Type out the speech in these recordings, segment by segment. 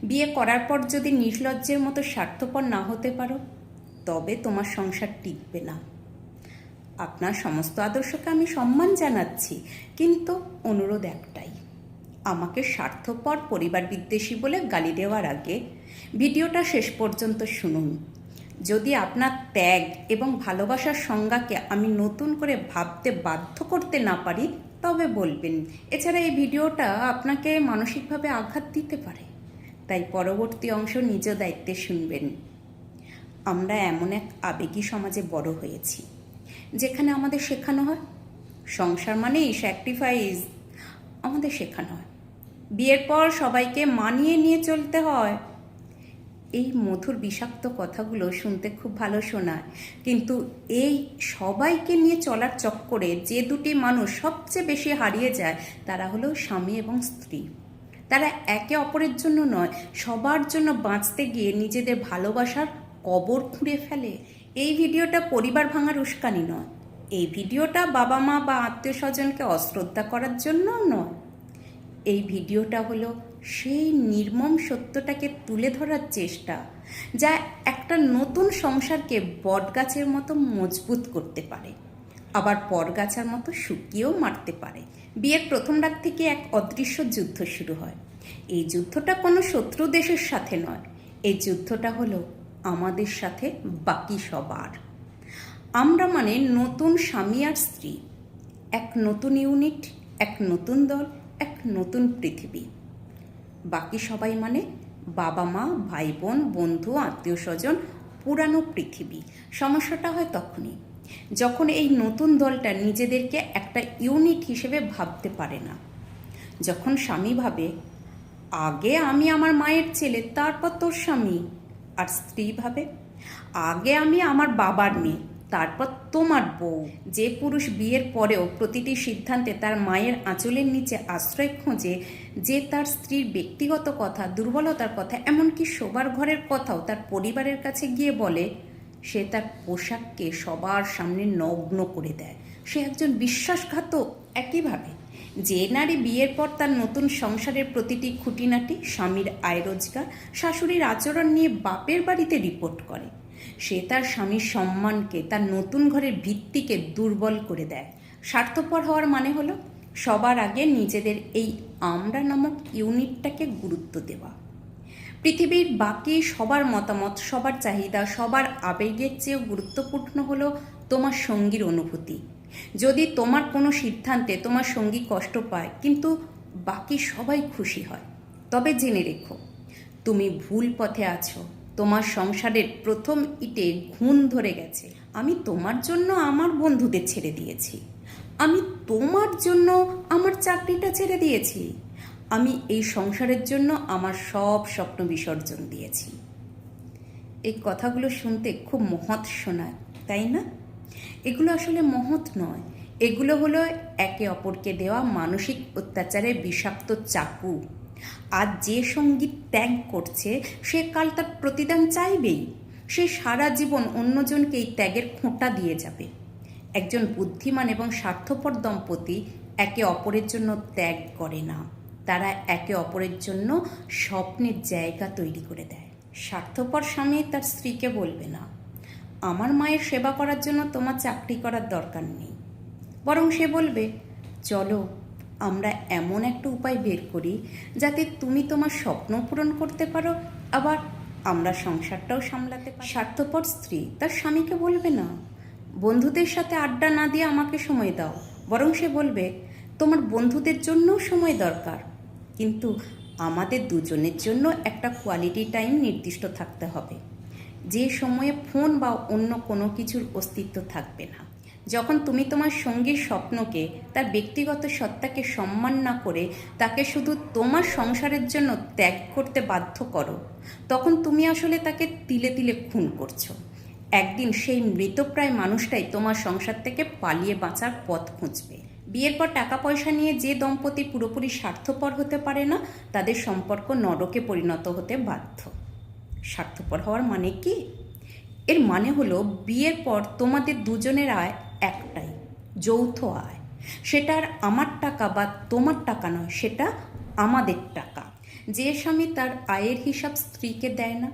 বিয়ে করার পর যদি নির্লজ্জের মতো স্বার্থপর না হতে পারো, তবে তোমার সংসার টিকবে না। আপনার সমস্ত আদর্শকে আমি সম্মান জানাচ্ছি, কিন্তু অনুরোধ একটাই, আমাকে স্বার্থপর পরিবার বিদ্বেষী বলে গালি দেওয়ার আগে ভিডিওটা শেষ পর্যন্ত শুনুন। যদি আপনার ত্যাগ এবং ভালোবাসার সংজ্ঞাকে আমি নতুন করে ভাবতে বাধ্য করতে না পারি, তবে বলবেন। এছাড়া এই ভিডিওটা আপনাকে মানসিকভাবে আঘাত দিতে পারে, তাই পরবর্তী অংশ নিজ দায়িত্বে শুনবেন। আমরা এমন এক আবেগী সমাজে বড় হয়েছি যেখানে আমাদের শেখানো হয় সংসার মানেই স্যাক্রিফাইস। আমাদের শেখানো হয় বিয়ের পর সবাইকে মানিয়ে নিয়ে চলতে হয়। এই মধুর বিষাক্ত কথাগুলো শুনতে খুব ভালো শোনায়, কিন্তু এই সবাইকে নিয়ে চলার চক্করে যে দুটি মানুষ সবচেয়ে বেশি হারিয়ে যায় তারা হলো স্বামী এবং স্ত্রী। তারা একে অপরের জন্য নয়, সবার জন্য বাঁচতে গিয়ে নিজেদের ভালোবাসার কবর খুঁড়ে ফেলে। এই ভিডিওটা পরিবার ভাঙার উস্কানি নয়, এই ভিডিওটা বাবা মা বা আত্মীয় স্বজনকে অশ্রদ্ধা করার জন্যও নয়। এই ভিডিওটা হলো সেই নির্মম সত্যটাকে তুলে ধরার চেষ্টা, যা একটা নতুন সংসারকে বটগাছের মতো মজবুত করতে পারে, আবার বটগাছের মতো শুকিয়েও মারতে পারে। বিয়ের প্রথম রাত থেকে এক অদৃশ্য যুদ্ধ শুরু হয়। এই যুদ্ধটা কোনো শত্রু দেশের সাথে নয়, এই যুদ্ধটা হলো আমাদের সাথে বাকি সবার। আমরা মানে নতুন স্বামী আর স্ত্রী, এক নতুন ইউনিট, এক নতুন দল, এক নতুন পৃথিবী। বাকি সবাই মানে বাবা মা, ভাই বোন, বন্ধু, আত্মীয় স্বজন, পুরানো পৃথিবী। সমস্যাটা হয় তখনই যখন এই নতুন দলটা নিজেদেরকে একটা ইউনিট হিসেবে ভাবতে পারে না। যখন স্বামী ভাবে আগে আমি আমার মায়ের ছেলে, তারপর তোর স্বামী, আর স্ত্রী ভাবে আগে আমি আমার বাবার মেয়ে, তারপর তোমার বউ। যে পুরুষ বিয়ের পরেও প্রতিটি সিদ্ধান্তে তার মায়ের আঁচলের নিচে আশ্রয় খোঁজে, যে তার স্ত্রীর ব্যক্তিগত কথা, দুর্বলতার কথা, এমনকি শোবার ঘরের কথাও তার পরিবারের কাছে গিয়ে বলে, সে তার পোশাককে সবার সামনে নগ্ন করে দেয়, সে একজন বিশ্বাসঘাতক। একইভাবে যে নারী বিয়ের পর তার নতুন সংসারের প্রতিটি খুঁটিনাটি, স্বামীর আয় রোজগার, শাশুড়ির আচরণ নিয়ে বাপের বাড়িতে রিপোর্ট করে, সে তার স্বামীর সম্মানকে, তার নতুন ঘরের ভিত্তিকে দুর্বল করে দেয়। স্বার্থপর হওয়ার মানে হলো সবার আগে নিজেদের এই আমরা নামক ইউনিটটাকে গুরুত্ব দেওয়া। পৃথিবীর বাকি সবার মতামত, সবার চাহিদা, সবার আবেগের চেয়েও গুরুত্বপূর্ণ হলো তোমার সঙ্গীর অনুভূতি। যদি তোমার কোনো সিদ্ধান্তে তোমার সঙ্গী কষ্ট পায় কিন্তু বাকি সবাই খুশি হয়, তবে জেনে রেখো তুমি ভুল পথে আছো। তোমার সংসারের প্রথম ইটে ঘুণ ধরে গেছে। আমি তোমার জন্য আমার বন্ধুদের ছেড়ে দিয়েছি, আমি তোমার জন্য আমার চাকরিটা ছেড়ে দিয়েছি, আমি এই সংসারের জন্য আমার সব স্বপ্ন বিসর্জন দিয়েছি। এই কথাগুলো শুনতে খুব মহৎ শোনায়, তাই না? এগুলো আসলে মহৎ নয়, এগুলো হলো একে অপরকে দেওয়া মানসিক অত্যাচারের বিষাক্ত চাকু। আর যে সঙ্গী ত্যাগ করছে সে কাল তার প্রতিদান চাইবেই। সে সারা জীবন অন্যজনকে এই ত্যাগের খোঁটা দিয়ে যাবে। একজন বুদ্ধিমান এবং স্বার্থপর দম্পতি একে অপরের জন্য ত্যাগ করে না, তারা একে অপরের জন্য স্বপ্নের জায়গা তৈরি করে দেয়। স্বার্থপর স্বামী তার স্ত্রীকে বলবে না, আমার মায়ের সেবা করার জন্য তোমার চাকরি করার দরকার নেই, বরং সে বলবে, চলো আমরা এমন একটা উপায় বের করি যাতে তুমি তোমার স্বপ্ন পূরণ করতে পারো, আবার আমরা সংসারটাও সামলাতে পারি। স্বার্থপর স্ত্রী তার স্বামীকে বলবে না, বন্ধুদের সাথে আড্ডা না দিয়ে আমাকে সময় দাও, বরং সে বলবে, তোমার বন্ধুদের জন্যও সময় দরকার, কিন্তু আমাদের দুজনের জন্য একটা কোয়ালিটি টাইম নির্দিষ্ট থাকতে হবে, যে সময়ে ফোন বা অন্য কোনো কিছুর অস্তিত্ব থাকবে না। যখন তুমি তোমার সঙ্গীর স্বপ্নকে, তার ব্যক্তিগত সত্তাকে সম্মান না করে তাকে শুধু তোমার সংসারের জন্য ত্যাগ করতে বাধ্য করো, তখন তুমি আসলে তাকে তিলে তিলে খুন করছো। একদিন সেই মৃতপ্রায় মানুষটাই তোমার সংসার থেকে পালিয়ে বাঁচার পথ খুঁজবে। বিয়ের পর টাকা পয়সা নিয়ে যে দম্পতি পুরোপুরি স্বার্থপর হতে পারে না, তাদের সম্পর্ক নরকে পরিণত হতে বাধ্য। স্বার্থপর হওয়ার মানে কি? এর মানে হলো বিয়ের পর তোমাদের দুজনের আয় একটাই, যৌথ আয়। সেটা আর আমার টাকা বা তোমার টাকা নয়, সেটা আমাদের টাকা। যে স্বামী তার আয়ের হিসাব স্ত্রীকে দেয় না,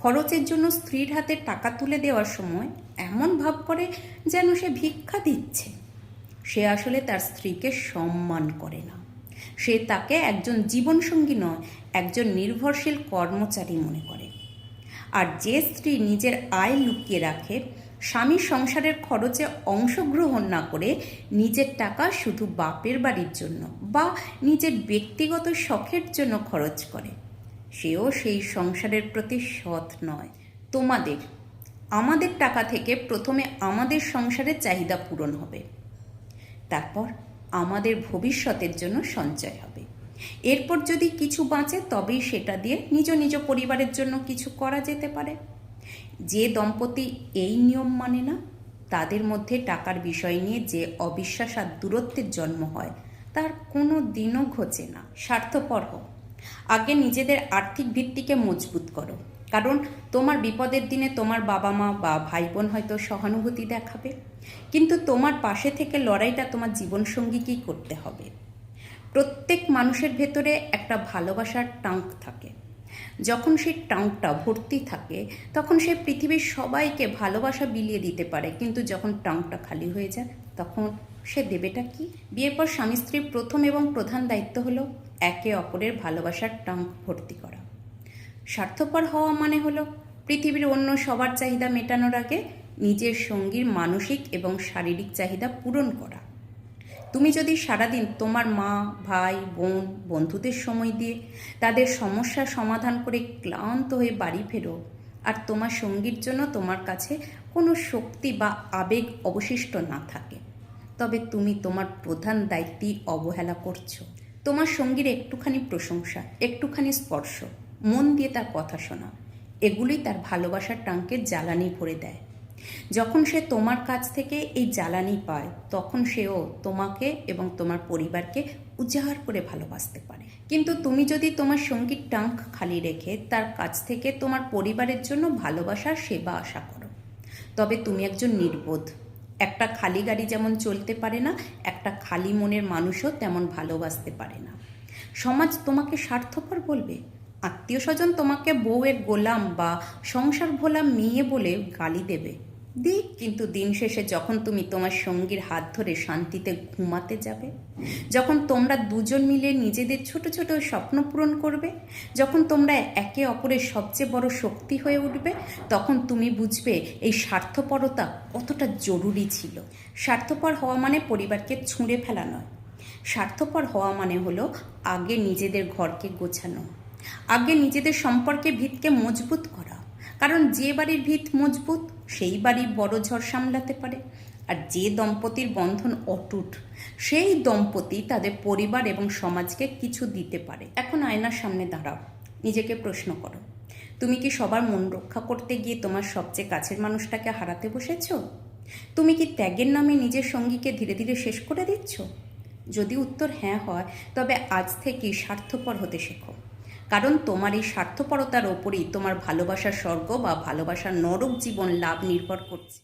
খরচের জন্য স্ত্রীর হাতে টাকা তুলে দেওয়ার সময় এমন ভাব করে যেন সে ভিক্ষা দিচ্ছে, সে আসলে তার স্ত্রীকে সম্মান করে না। সে তাকে একজন জীবনসঙ্গী নয়, একজন নির্ভরশীল কর্মচারী মনে করে। আর যে স্ত্রী নিজের আয় লুকিয়ে রাখে, স্বামীর সংসারের খরচে অংশগ্রহণ না করে নিজের টাকা শুধু বাপের বাড়ির জন্য বা নিজের ব্যক্তিগত শখের জন্য খরচ করে, সেও সেই সংসারের প্রতি সৎ নয়। আমাদের টাকা থেকে প্রথমে আমাদের সংসারের চাহিদা পূরণ হবে, তারপর আমাদের ভবিষ্যতের জন্য সঞ্চয় হবে। এরপর যদি কিছু বাঁচে তবেই সেটা দিয়ে নিজ নিজ পরিবারের জন্য কিছু করা যেতে পারে। যে দম্পতি এই নিয়ম মানে না, তাদের মধ্যে টাকার বিষয় নিয়ে যে অবিশ্বাস আর দূরত্বের জন্ম হয় তার কোনো দিনও ঘোচে না। স্বার্থপর হও, আগে নিজেদের আর্থিক ভিত্তিকে মজবুত করো, কারণ তোমার বিপদের দিনে তোমার বাবা মা বা ভাই বোন হয়তো সহানুভূতি দেখাবে, কিন্তু তোমার পাশে থেকে লড়াইটা তোমার জীবনসঙ্গীকেই করতে হবে। প্রত্যেক মানুষের ভেতরে একটা ভালোবাসার টাঙ্ক থাকে। যখন সেই টাঙ্কটা ভর্তি থাকে তখন সে পৃথিবীর সবাইকে ভালোবাসা বিলিয়ে দিতে পারে, কিন্তু যখন টাঙ্কটা খালি হয়ে যায় তখন সে দেবেটা কি? বিয়ের পর স্বামী স্ত্রীর প্রথম এবং প্রধান দায়িত্ব হলো একে অপরের ভালোবাসার টাঙ্ক ভর্তি করা। স্বার্থপর হওয়া মানে হলো পৃথিবীর অন্য সবার চাহিদা মেটানোর আগে নিজের সঙ্গীর মানসিক এবং শারীরিক চাহিদা পূরণ করা। তুমি যদি সারাদিন তোমার মা, ভাই, বোন, বন্ধুদের সময় দিয়ে তাদের সমস্যার সমাধান করে ক্লান্ত হয়ে বাড়ি ফেরো, আর তোমার সঙ্গীর জন্য তোমার কাছে কোনো শক্তি বা আবেগ অবশিষ্ট না থাকে, তবে তুমি তোমার প্রধান দায়িত্বই অবহেলা করছো। তোমার সঙ্গীর একটুখানি প্রশংসা, একটুখানি স্পর্শ, মন দিয়ে তার কথা শোনা, এগুলোই তার ভালোবাসার টাঙ্কের জ্বালানি ভরে দেয়। যখন সে তোমার কাছ থেকে এই জ্বালানি পায় তখন সেও তোমাকে এবং তোমার পরিবারকে উজাড় করে ভালোবাসতে পারে। কিন্তু তুমি যদি তোমার সঙ্গীর টাঙ্ক খালি রেখে তার কাছ থেকে তোমার পরিবারের জন্য ভালোবাসার সেবা আশা করো, তবে তুমি একজন নির্বোধ। একটা খালি গাড়ি যেমন চলতে পারে না, একটা খালি মনের মানুষও তেমন ভালোবাসতে পারে না। সমাজ তোমাকে স্বার্থপর বলবে, আত্মীয় স্বজন তোমাকে বউয়ের গোলাম বা সংসার ভোলা মেয়ে বলে গালি দেবে, কিন্তু দিন শেষে যখন তুমি তোমার সঙ্গীর হাত ধরে শান্তিতে ঘুমাতে যাবে, যখন তোমরা দুজন মিলে নিজেদের ছোট ছোট স্বপ্ন পূরণ করবে, যখন তোমরা একে অপরের সবচেয়ে বড় শক্তি হয়ে উঠবে, তখন তুমি বুঝবে এই স্বার্থপরতা কতটা জরুরি ছিল। স্বার্থপর হওয়া মানে পরিবারকে ছুঁড়ে ফেলা নয়। স্বার্থপর হওয়া মানে হলো আগে নিজেদের ঘরকে গোছানো, আগে নিজেদের সম্পর্কে ভিতকে মজবুত করা, কারণ যে বাড়ির ভিত মজবুত সেই বাড়ি বড় ঝড় সামলাতে পারে। আর যে দম্পতির বন্ধন অটুট সেই দম্পতি তাদের পরিবার এবং সমাজকে কিছু দিতে পারে। এখন আয়নার সামনে দাঁড়াও, নিজেকে প্রশ্ন করো, তুমি কি সবার মন রক্ষা করতে গিয়ে তোমার সবচেয়ে কাছের মানুষটাকে হারাতে বসেছ? তুমি কি ত্যাগের নামে নিজের সঙ্গীকে ধীরে ধীরে শেষ করে দিচ্ছ? যদি উত্তর হ্যাঁ হয়, তবে আজ থেকেই স্বার্থপর হতে শেখো, কারণ তোমার এই স্বার্থপরতার ওপরেই তোমার ভালোবাসার স্বর্গ বা ভালোবাসার নরক জীবন লাভ নির্ভর করছে।